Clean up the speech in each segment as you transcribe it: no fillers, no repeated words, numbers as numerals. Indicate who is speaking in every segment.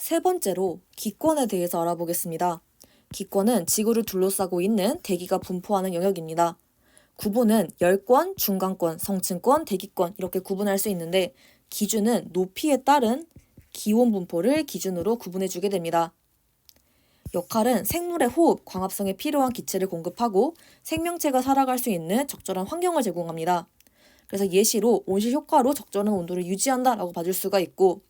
Speaker 1: 세 번째로 기권에 대해서 알아보겠습니다. 기권은 지구를 둘러싸고 있는 대기가 분포하는 영역입니다. 구분은 열권, 중간권, 성층권, 대기권 이렇게 구분할 수 있는데 기준은 높이에 따른 기온 분포를 기준으로 구분해주게 됩니다. 역할은 생물의 호흡, 광합성에 필요한 기체를 공급하고 생명체가 살아갈 수 있는 적절한 환경을 제공합니다. 그래서 예시로 온실 효과로 적절한 온도를 유지한다라고 봐줄 수가 있고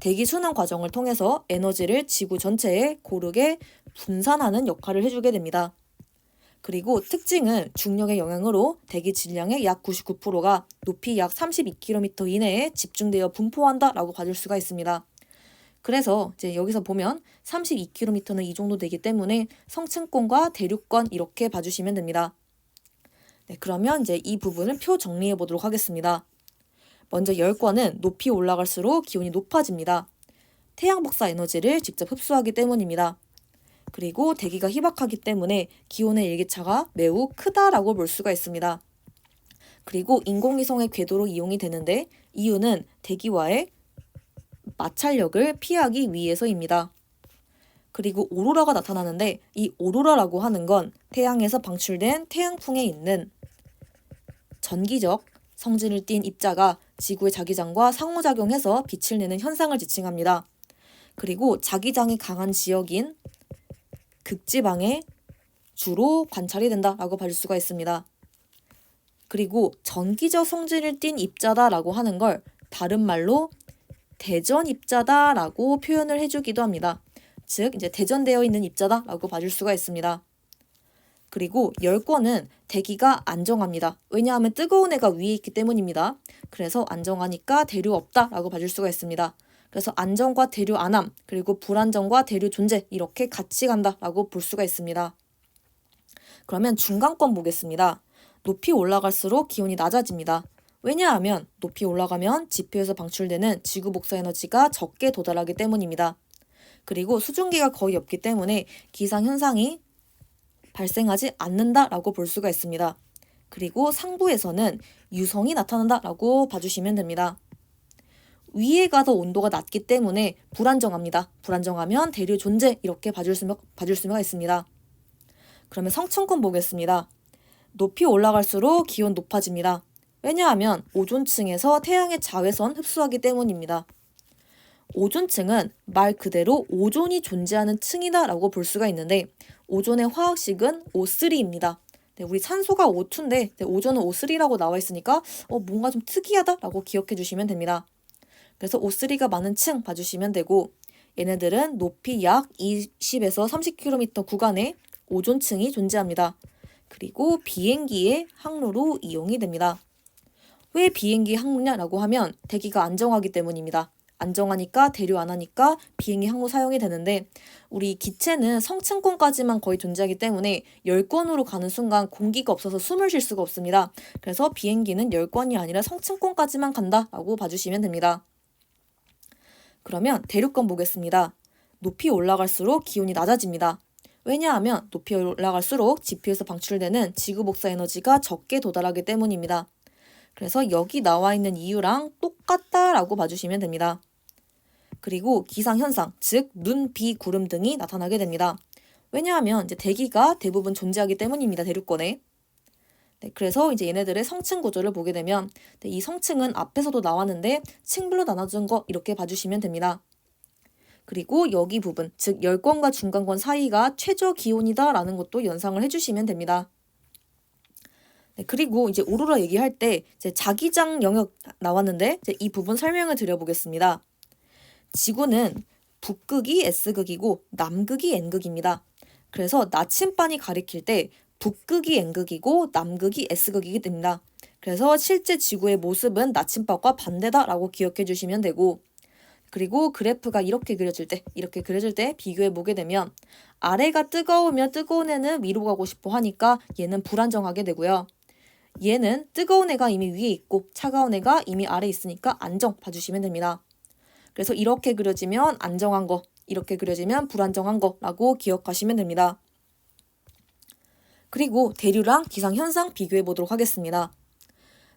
Speaker 1: 대기 순환 과정을 통해서 에너지를 지구 전체에 고르게 분산하는 역할을 해주게 됩니다. 그리고 특징은 중력의 영향으로 대기 질량의 약 99%가 높이 약 32km 이내에 집중되어 분포한다라고 봐줄 수가 있습니다. 그래서 이제 여기서 보면 32km는 이 정도 되기 때문에 성층권과 대륙권 이렇게 봐주시면 됩니다. 네, 그러면 이제 이 부분을 표 정리해 보도록 하겠습니다. 먼저 열권은 높이 올라갈수록 기온이 높아집니다. 태양 복사 에너지를 직접 흡수하기 때문입니다. 그리고 대기가 희박하기 때문에 기온의 일기차가 매우 크다라고 볼 수가 있습니다. 그리고 인공위성의 궤도로 이용이 되는데 이유는 대기와의 마찰력을 피하기 위해서입니다. 그리고 오로라가 나타나는데 이 오로라라고 하는 건 태양에서 방출된 태양풍에 있는 전기적 성질을 띤 입자가 지구의 자기장과 상호작용해서 빛을 내는 현상을 지칭합니다. 그리고 자기장이 강한 지역인 극지방에 주로 관찰이 된다라고 봐줄 수가 있습니다. 그리고 전기적 성질을 띤 입자다라고 하는 걸 다른 말로 대전 입자다라고 표현을 해주기도 합니다. 즉 이제 대전되어 있는 입자다라고 봐줄 수가 있습니다. 그리고 열권은 대기가 안정합니다. 왜냐하면 뜨거운 애가 위에 있기 때문입니다. 그래서 안정하니까 대류 없다라고 봐줄 수가 있습니다. 그래서 안정과 대류 안함, 그리고 불안정과 대류 존재 이렇게 같이 간다라고 볼 수가 있습니다. 그러면 중간권 보겠습니다. 높이 올라갈수록 기온이 낮아집니다. 왜냐하면 높이 올라가면 지표에서 방출되는 지구 복사 에너지가 적게 도달하기 때문입니다. 그리고 수증기가 거의 없기 때문에 기상현상이 발생하지 않는다라고 볼 수가 있습니다. 그리고 상부에서는 유성이 나타난다라고 봐주시면 됩니다. 위에 가서 온도가 낮기 때문에 불안정합니다. 불안정하면 대류 존재 이렇게 봐줄 수가 있습니다. 그러면 성층권 보겠습니다. 높이 올라갈수록 기온 높아집니다. 왜냐하면 오존층에서 태양의 자외선 흡수하기 때문입니다. 오존층은 말 그대로 오존이 존재하는 층이다라고 볼 수가 있는데 오존의 화학식은 O3입니다. 네, 우리 산소가 O2인데 오존은 O3라고 나와 있으니까 뭔가 좀 특이하다라고 기억해 주시면 됩니다. 그래서 O3가 많은 층 봐주시면 되고 얘네들은 높이 약 20에서 30km 구간에 오존층이 존재합니다. 그리고 비행기의 항로로 이용이 됩니다. 왜 비행기 항로냐라고 하면 대기가 안정하기 때문입니다. 안정하니까 대류 안 하니까 비행기 항로 사용이 되는데 우리 기체는 성층권까지만 거의 존재하기 때문에 열권으로 가는 순간 공기가 없어서 숨을 쉴 수가 없습니다. 그래서 비행기는 열권이 아니라 성층권까지만 간다라고 봐주시면 됩니다. 그러면 대륙권 보겠습니다. 높이 올라갈수록 기온이 낮아집니다. 왜냐하면 높이 올라갈수록 지표에서 방출되는 지구 복사 에너지가 적게 도달하기 때문입니다. 그래서 여기 나와 있는 이유랑 똑같다라고 봐주시면 됩니다. 그리고 기상현상, 즉 눈, 비, 구름 등이 나타나게 됩니다. 왜냐하면 이제 대기가 대부분 존재하기 때문입니다. 대륙권에. 네, 그래서 이제 얘네들의 성층 구조를 보게 되면 이 성층은 앞에서도 나왔는데 층별로 나눠준 거 이렇게 봐주시면 됩니다. 그리고 여기 부분, 즉 열권과 중간권 사이가 최저 기온이다라는 것도 연상을 해주시면 됩니다. 네, 그리고 이제 오로라 얘기할 때 이제 자기장 영역 나왔는데 이제 이 부분 설명을 드려보겠습니다. 지구는 북극이 S극이고 남극이 N극입니다. 그래서 나침반이 가리킬 때 북극이 N극이고 남극이 S극이게 됩니다. 그래서 실제 지구의 모습은 나침반과 반대다라고 기억해 주시면 되고 그리고 그래프가 이렇게 그려질 때 비교해 보게 되면 아래가 뜨거우면 뜨거운 애는 위로 가고 싶어 하니까 얘는 불안정하게 되고요. 얘는 뜨거운 애가 이미 위에 있고 차가운 애가 이미 아래에 있으니까 안정 봐주시면 됩니다. 그래서 이렇게 그려지면 안정한 거, 이렇게 그려지면 불안정한 거라고 기억하시면 됩니다. 그리고 대류랑 기상현상 비교해 보도록 하겠습니다.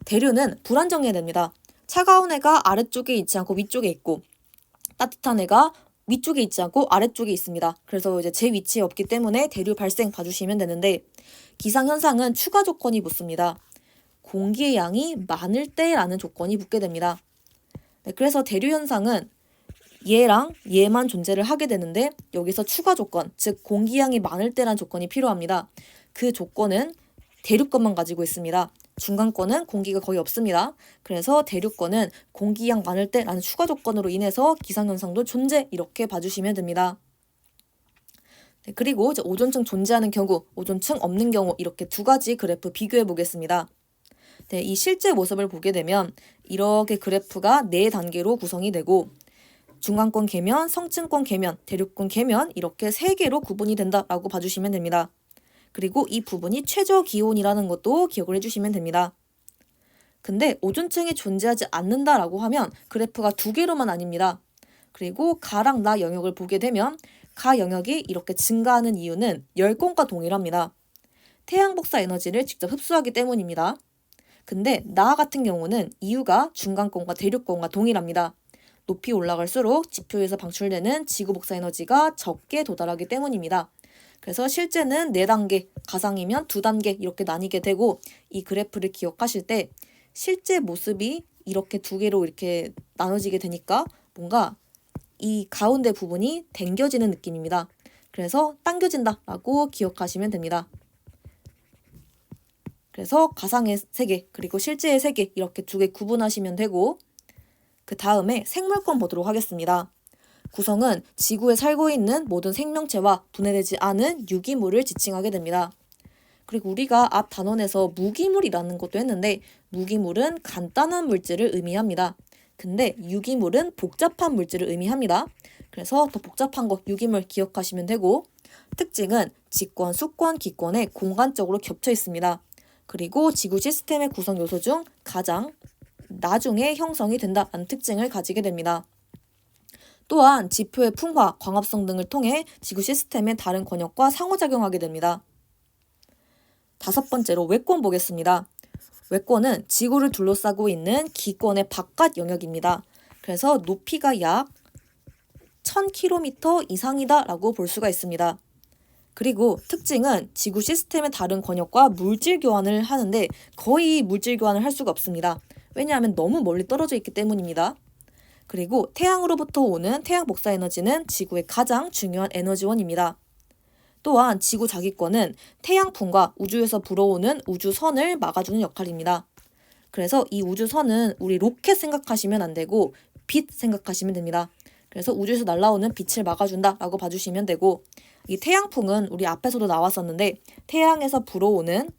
Speaker 1: 대류는 불안정해야 됩니다. 차가운 애가 아래쪽에 있지 않고 위쪽에 있고 따뜻한 애가 위쪽에 있지 않고 아래쪽에 있습니다. 그래서 이제 제 위치에 없기 때문에 대류 발생 봐주시면 되는데 기상현상은 추가 조건이 붙습니다. 공기의 양이 많을 때라는 조건이 붙게 됩니다. 네, 그래서 대류 현상은 얘랑 얘만 존재를 하게 되는데 여기서 추가 조건, 즉 공기양이 많을 때란 조건이 필요합니다. 그 조건은 대륙권만 가지고 있습니다. 중간권은 공기가 거의 없습니다. 그래서 대륙권은 공기양 많을 때라는 추가 조건으로 인해서 기상현상도 존재 이렇게 봐주시면 됩니다. 네, 그리고 이제 오존층 존재하는 경우, 오존층 없는 경우 이렇게 두 가지 그래프 비교해 보겠습니다. 네, 이 실제 모습을 보게 되면 이렇게 그래프가 4단계로 구성이 되고 중간권 계면, 성층권 계면, 대륙권 계면 이렇게 3개로 구분이 된다라고 봐주시면 됩니다. 그리고 이 부분이 최저 기온이라는 것도 기억을 해주시면 됩니다. 근데 오존층이 존재하지 않는다라고 하면 그래프가 2개로만 아닙니다. 그리고 가랑 나 영역을 보게 되면 가 영역이 이렇게 증가하는 이유는 열권과 동일합니다. 태양 복사 에너지를 직접 흡수하기 때문입니다. 근데 나 같은 경우는 이유가 중간권과 대륙권과 동일합니다. 높이 올라갈수록 지표에서 방출되는 지구 복사 에너지가 적게 도달하기 때문입니다. 그래서 실제는 4단계, 가상이면 2단계 이렇게 나뉘게 되고 이 그래프를 기억하실 때 실제 모습이 이렇게 2개로 이렇게 나눠지게 되니까 뭔가 이 가운데 부분이 당겨지는 느낌입니다. 그래서 당겨진다라고 기억하시면 됩니다. 그래서 가상의 3개 그리고 실제의 3개 이렇게 2개 구분하시면 되고 그 다음에 생물권 보도록 하겠습니다. 구성은 지구에 살고 있는 모든 생명체와 분해되지 않은 유기물을 지칭하게 됩니다. 그리고 우리가 앞 단원에서 무기물이라는 것도 했는데 무기물은 간단한 물질을 의미합니다. 근데 유기물은 복잡한 물질을 의미합니다. 그래서 더 복잡한 것 유기물 기억하시면 되고 특징은 직권, 수권, 기권에 공간적으로 겹쳐 있습니다. 그리고 지구 시스템의 구성 요소 중 가장 나중에 형성이 된다는 특징을 가지게 됩니다. 또한 지표의 풍화, 광합성 등을 통해 지구 시스템의 다른 권역과 상호작용하게 됩니다. 5번째로 외권 보겠습니다. 외권은 지구를 둘러싸고 있는 기권의 바깥 영역입니다. 그래서 높이가 약 1000km 이상이다 라고 볼 수가 있습니다. 그리고 특징은 지구 시스템의 다른 권역과 물질 교환을 하는데 거의 물질 교환을 할 수가 없습니다. 왜냐하면 너무 멀리 떨어져 있기 때문입니다. 그리고 태양으로부터 오는 태양 복사 에너지는 지구의 가장 중요한 에너지원입니다. 또한 지구 자기권은 태양풍과 우주에서 불어오는 우주선을 막아주는 역할입니다. 그래서 이 우주선은 우리 로켓 생각하시면 안 되고 빛 생각하시면 됩니다. 그래서 우주에서 날아오는 빛을 막아준다라고 봐주시면 되고 이 태양풍은 우리 앞에서도 나왔었는데 태양에서 불어오는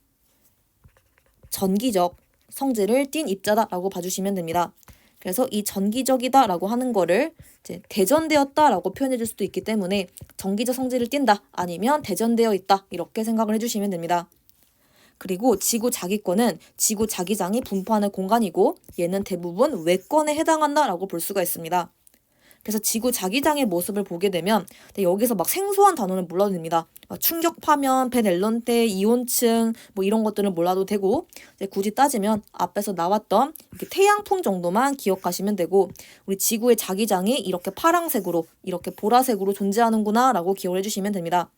Speaker 1: 전기적 성질을 띤 입자다라고 봐주시면 됩니다. 그래서 이 전기적이다라고 하는 거를 이제 대전되었다라고 표현해 줄 수도 있기 때문에 전기적 성질을 띈다 아니면 대전되어 있다 이렇게 생각을 해주시면 됩니다. 그리고 지구 자기권은 지구 자기장이 분포하는 공간이고 얘는 대부분 외권에 해당한다라고 볼 수가 있습니다. 그래서 지구 자기장의 모습을 보게 되면 여기서 막 생소한 단어는 몰라도 됩니다. 충격파면, 벤 이온층 뭐 이런 것들은 몰라도 되고 굳이 따지면 앞에서 나왔던 이렇게 태양풍 정도만 기억하시면 되고 우리 지구의 자기장이 이렇게 파랑색으로 이렇게 보라색으로 존재하는구나 라고 기억을 해주시면 됩니다.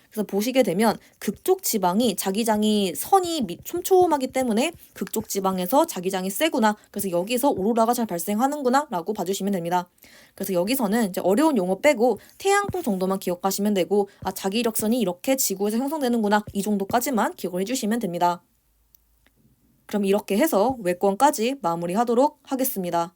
Speaker 1: 그래서 보시게 되면 극쪽 지방이 자기장이 선이 촘촘하기 때문에 극쪽 지방에서 자기장이 세구나. 그래서 여기서 오로라가 잘 발생하는구나 라고 봐주시면 됩니다. 그래서 여기서는 이제 어려운 용어 빼고 태양풍 정도만 기억하시면 되고 자기력선이 이렇게 지구에서 형성되는구나 이 정도까지만 기억을 해주시면 됩니다. 그럼 이렇게 해서 외권까지 마무리하도록 하겠습니다.